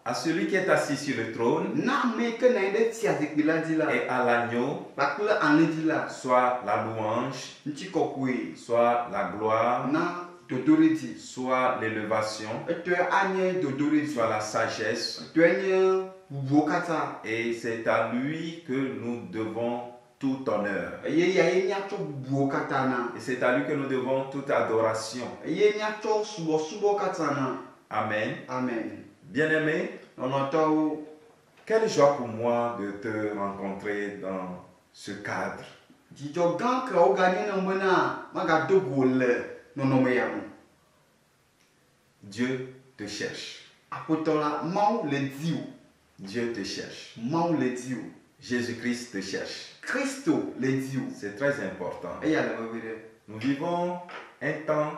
à celui qui est assis sur le trône na ame ke na ede tia zikpi la dzi la et à l'agneau, kpakple alẽdzi la soit la louange, ŋutikɔkɔe soit la gloire, na dodoɖedzi. soit l'élévation, Etɔe anye dodoɖedzi. soit la sagesse. Etɔe nye bubuwo katã. Et c'est à lui que nous devons tout honneur. Eye yae míatsɔ bubuwo katã na. Et c'est à lui que nous devons toute adoration. Eye míatsɔ subɔsubɔ katã na. Amen. Amen. Bien-aimé, Lɔlɔ̃tɔwo, quelle joie pour moi de te rencontrer dans ce cadre. dzidzɔ gã ke woganye ne bena magado go le nɔnɔme ya me. Dieu te cherche. Aƒetɔ la, Mawu le di wo. Dieu te cherche. Mawu le di wo. Jésus-Christ te cherche. Kristo le di wo. C'est très important. Eya le veve ɖe. Nous vivons un temps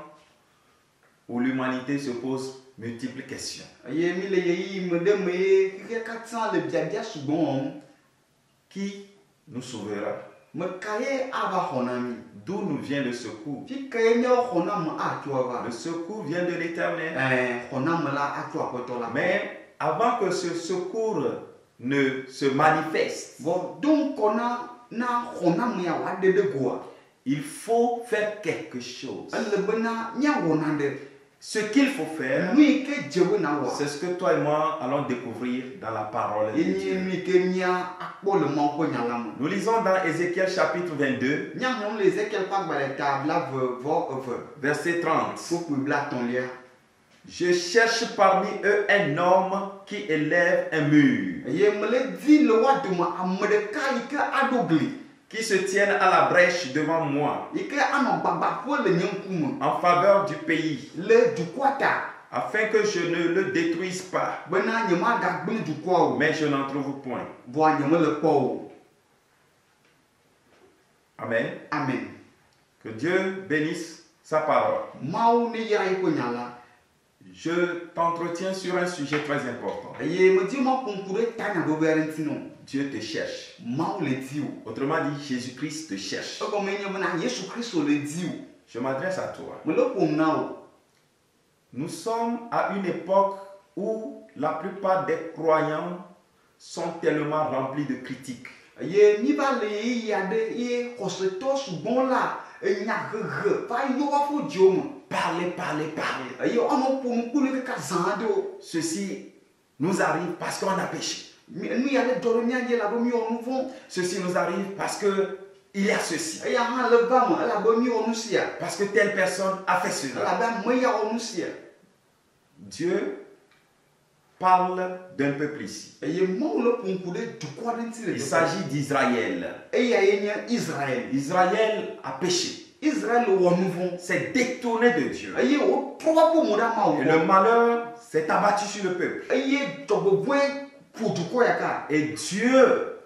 où l'humanité se pose multiples questions. Eye mi le ɣeyiɣi me ɖe me ye xixia katã le biabia sugbɔ wɔm. Qui nous sauvera? Me ka ye ava xɔ na mi? D'où nous vient le secours? Fi ka ye míawo xɔname atso ava? Le secours vient de l'Éternel. Xɔname la atso Aƒetɔ la. Mais avant que ce secours ne se manifeste, Vɔ do ŋkɔ na xɔname ya wòaɖe ɖe goa, il faut faire quelque chose. ele bena míawɔ naɖe. Ce qu'il faut faire, Nu yi ke dze be na wɔ. c'est ce que toi et moi allons découvrir dans la parole de Ye nye Dieu. nu yi ke mía akpɔ le Mawu ƒe nya la me. Nous lisons dans Ézéchiel chapitre 22, Mía xlẽm le Ezekiel ƒe agbalẽ ta blaeve-vɔ-eve, verset 30. kpokpui blatɔ̃lia. Je cherche parmi eux un homme qui élève un mur, Eye mele di le woa dome ame ɖeka yi ke aɖo gli, qui se tienne à la brèche devant moi, yi ke anɔ gbagbaƒe le nye ŋkume, en faveur du pays, le dukɔa ta, afin que je ne le détruise pas, bena nyemagagblẽ dukɔa o, mais je n'en trouve point. vɔa nyemele kpɔ o. Amen. Amen. Que Dieu bénisse sa parole. Mawu ne yra yiƒe nya la. Je t'entretiens sur un sujet très important. Eye medi maƒo ŋku ɖe tanya veve aɖe ŋuti nɔ. Dieu te cherche. Mawu le di wo. Autrement dit, Jésus-Christ te cherche. Egɔme nye bena Yesu Kristo le di wo. Je m'adresse à toi. Mele ƒom na wo. Nous sommes à une époque où la plupart des croyants sont tellement remplis de critiques. Eye mi va le ɣeyiɣi aɖe ye xɔsetɔ sugbɔ la enya hehe va yɔ woaƒe dziwo me. Parlez, parlez, parlez. Eye woanɔ ƒo nu kple kaka zã aɖewo. Ceci nous arrive parce qu'on a péché. Nu ya ɖe dzɔ ɖe mía dzi elabe míwɔ nu vɔ̃. Ceci nous arrive parce que il y a ceci. Eya hã le va me elabe míwɔ nu sia. Parce que telle personne a fait cela. Elabe ame ya wɔ nu sia. Dieu parle d'un peuple ici. Eye Mawu le ƒo ŋku ɖe dukɔ aɖe ŋuti le Il teƒe. s'agit d'Israël. Eya ye nye Israël. Israël a péché. Israël wɔ nu vɔ̃. S'est détourné de Dieu. Eye wotrɔ woaƒe mo ɖe Mawu Et gbɔ. le malheur s'est abattu sur le peuple. Eye dzɔgbevɔ̃e ƒo dukɔ ya ka. Et Dieu,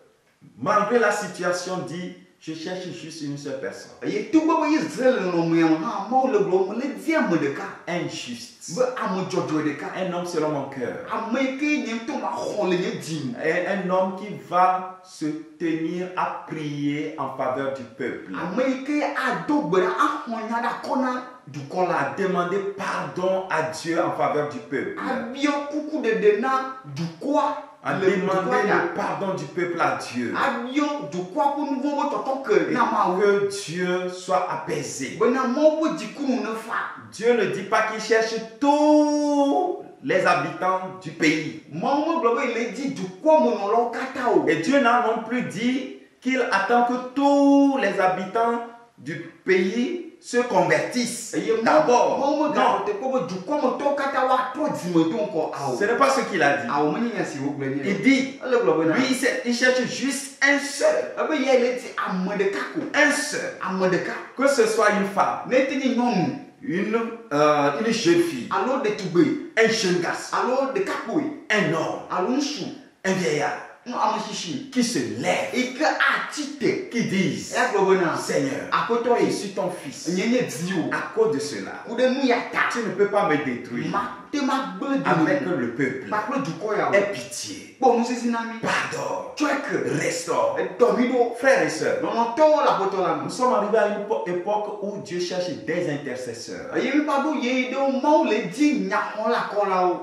malgré la situation, dit, je cherche juste une seule personne. Eye togbɔ be Israël le nɔnɔmea me hã Mawu le gblɔm mele di ame ɖeka. Un juste. Be ame dzɔdzɔe ɖeka. Un homme selon mon cœur. Ame yi ke nye ŋutɔ maxɔ le nye dzi me. Et un homme qui va se tenir à prier en faveur du peuple. Ame yi ke ado gbe ɖa axɔ nya ɖa kɔ na dukɔ la. À demander pardon à Dieu en faveur du peuple. Abiɔ kuku ɖeɖe na dukɔa. À le demander dukɔa ya. le pardon du peuple à Dieu. Abiɔ dukɔa ƒe nu vɔ̃ be tɔtɔ ke Et na Mawu. que Dieu soit apaisé. Bena Mawu ƒe dzikunu ne fa. Dieu ne dit pas qu'il cherche tous les habitants du pays. Mawu megblɔ be le dzi dukɔ me nɔlawo katã o. Et Dieu n'a non plus dit qu'il attend que tous les habitants du pays se convertissent. Eye D'abord, Mawu non, megblɔ teƒe be dukɔ metɔwo katã woatrɔ dzime to ŋkɔ awo. ce n'est pas ce qu'il a dit. Awo menye nya si wogblɔ nye. Il dit, Ele gblɔ bena. lui, il cherche juste un seul. Ebe ya le dzi ame ɖeka ko. Un seul. Ame ɖeka. Que ce soit une femme, Ne te nye nyɔnu une jeune fille, alo ɖetugbe un jeune garçon, alo ɖekakpui un homme, alo ŋutsu un vieillard, ame tsitsi qui se lève, yi ke atsi te. qui disent, Eya gblɔ bena Seigneur, aƒetɔ je yi suis ton fils. nye diwo. À cause de cela, Ku ɖe nu ya ta. tu ne peux pas me détruire. Mate magblẽ Avec dome. le peuple. Kpakple dukɔ ya o. Aie pitié. Kpɔ nusisi na mi. Pardonne. Tsɔe ke. Restaure. Edɔ mi ɖo. Frères et sœurs, Lɔlɔ̃tɔwo le aƒetɔ la nous me. sommes arrivés à une époque où Dieu cherche des intercesseurs. Eye mi va ɖo ye ɖewo Mawu le dzi nyaxɔla kɔlawo.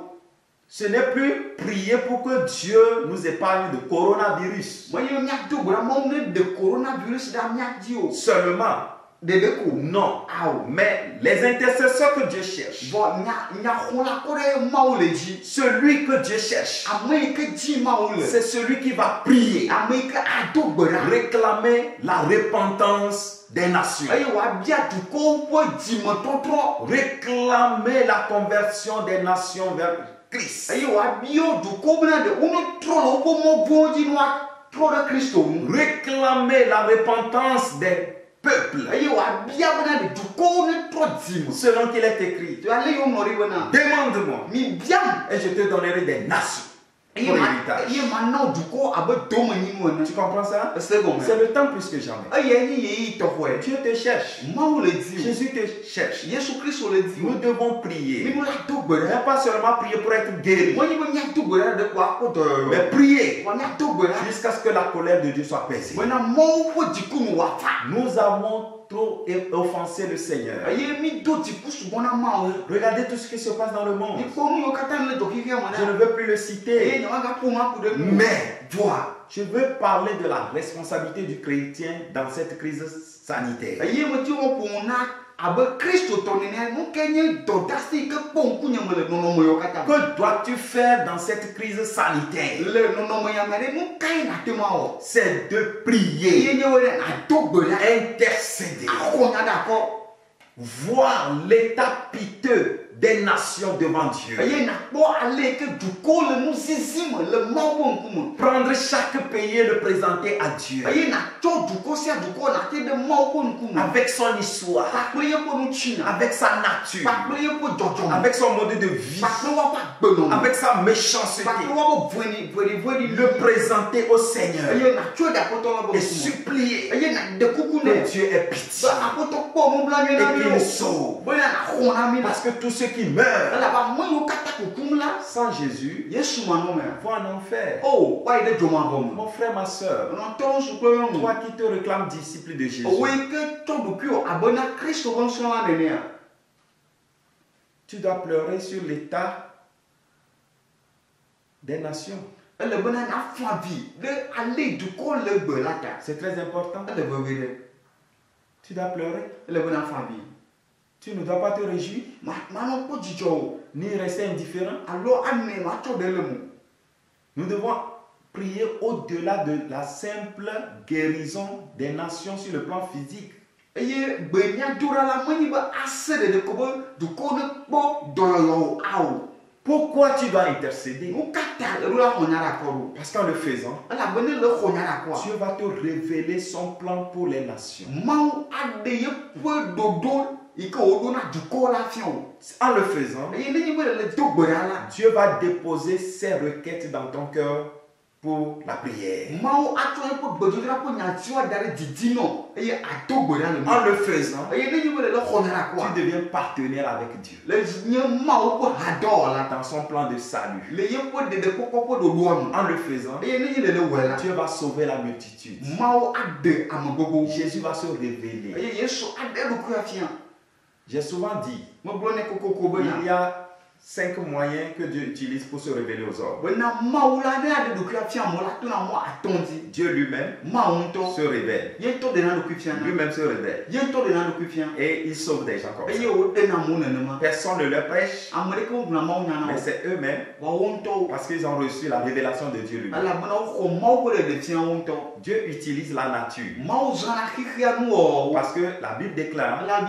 Ce n'est plus prier pour que Dieu nous épargne de coronavirus. Seulement. Non. Mais les intercesseurs que Dieu cherche. Celui que Dieu cherche. C'est celui qui va prier. Réclamer la repentance des nations. Réclamer la conversion des nations vers Christ. Réclamer la repentance des peuples. Selon qu'il est écrit, demande-moi et je te donnerai des nations. Tu comprends ça? C'est le temps plus que jamais. Dieu te cherche. Jésus te cherche. Nous devons prier. Non pas seulement prier pour être guéri, mais prier jusqu'à ce que la colère de Dieu soit apaisée. Nous avons trop offensé le Seigneur. Regardez tout ce qui se passe dans le monde. Je ne veux plus le citer. Mais, je veux parler de la responsabilité du chrétien dans cette crise sanitaire. Que dois-tu faire dans cette crise sanitaire? C'est de prier, intercéder, voir l'état piteux des nations devant Dieu. Prendre chaque pays et le présenter à Dieu. Avec son histoire. Avec sa nature. Avec son mode de vie. Avec sa méchanceté. Le présenter au Seigneur. Et supplier que Dieu ait pitié. Et qu'il sauve. Parce que tous ceux qui meurent sans Jésus vont en enfer. Mon frère, ma soeur, toi qui te réclames disciple de Jésus, tu dois pleurer sur l'état des nations. C'est très important. Tu dois pleurer. Tu ne dois pas te réjouir, ni rester indifférent. Nous devons prier au-delà de la simple guérison des nations sur le plan physique. Pourquoi tu dois intercéder? Parce qu'en le faisant, Dieu va te révéler son plan pour les nations. En le faisant, Dieu va déposer ses requêtes dans ton cœur pour la prière. En le faisant, tu deviens partenaire avec Dieu dans son plan de salut. En le faisant, Dieu va sauver la multitude. Jésus va se révéler. J'ai souvent dit, il y a 5 moyens que Dieu utilise pour se révéler aux hommes. Dieu lui-même se révèle. Lui-même se révèle. Et il sauve des gens comme ça. Personne ne leur prêche, mais c'est eux-mêmes parce qu'ils ont reçu la révélation de Dieu lui-même. Dieu utilise la nature. Parce que la Bible déclare, la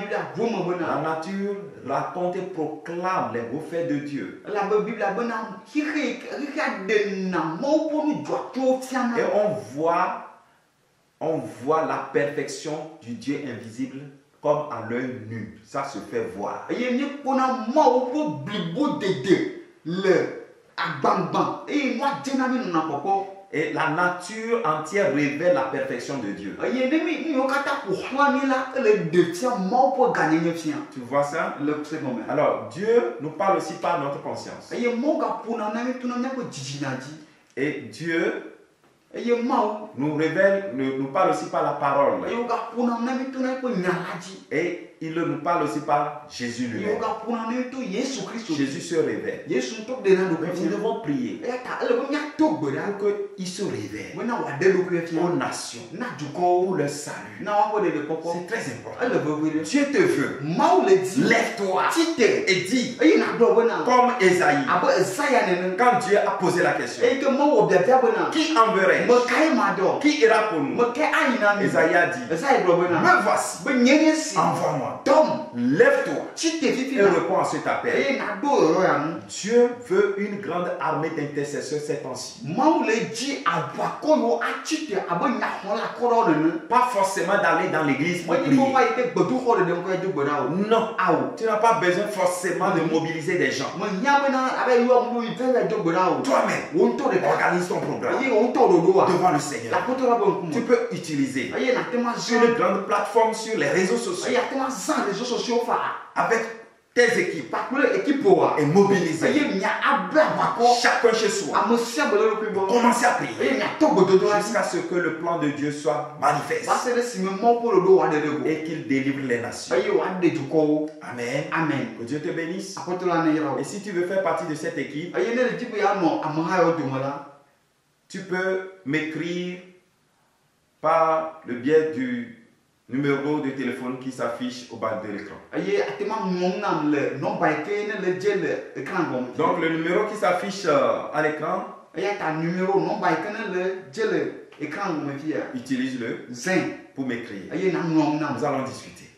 nature raconte et proclame les bienfaits de Dieu. Et on voit la perfection du Dieu invisible comme à l'œil nu. Ça se fait voir. Et la nature entière révèle la perfection de Dieu. Tu vois ça? Alors, Dieu nous parle aussi par notre conscience. Et Dieu nous révèle, nous parle aussi par la parole. Et il nous parle aussi par Jésus lui-même. Jésus se révèle. Mais nous devons prier pour qu'il se révèle aux nations pour le salut. C'est très important. Dieu te veut. Lève-toi et dis, comme Esaïe, quand Dieu a posé la question, qui enverrai? Qui ira pour nous? Esaïe a dit, me voici, envoie-moi. Lève-toi et réponds à cet appel. Dieu veut une grande armée d'intercesseurs ces temps-ci. Pas forcément d'aller dans l'église pour prier. Non, tu n'as pas besoin forcément de mobiliser des gens. Toi-même, organise ton programme devant le Seigneur. Tu peux utiliser sur une grande plateforme sur les réseaux sociaux avec tes équipes et mobiliser chacun chez soi. Commencez à prier jusqu'à ce que le plan de Dieu soit manifeste et qu'il délivre les nations. Amen. Amen. Que Dieu te bénisse. Et si tu veux faire partie de cette équipe, tu peux m'écrire par le biais du numéro de téléphone qui s'affiche au bas de l'écran. Donc le numéro qui s'affiche à l'écran, utilise-le pour m'écrire. Nous allons discuter.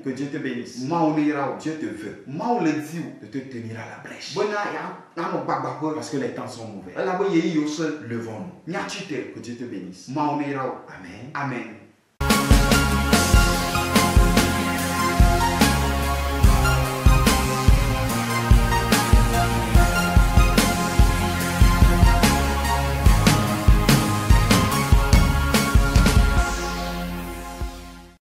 Que Dieu te bénisse. Dieu te veut de te tenir à la brèche. Parce que les temps sont mauvais. Levons-nous. Que Dieu te bénisse. Amen. Amen.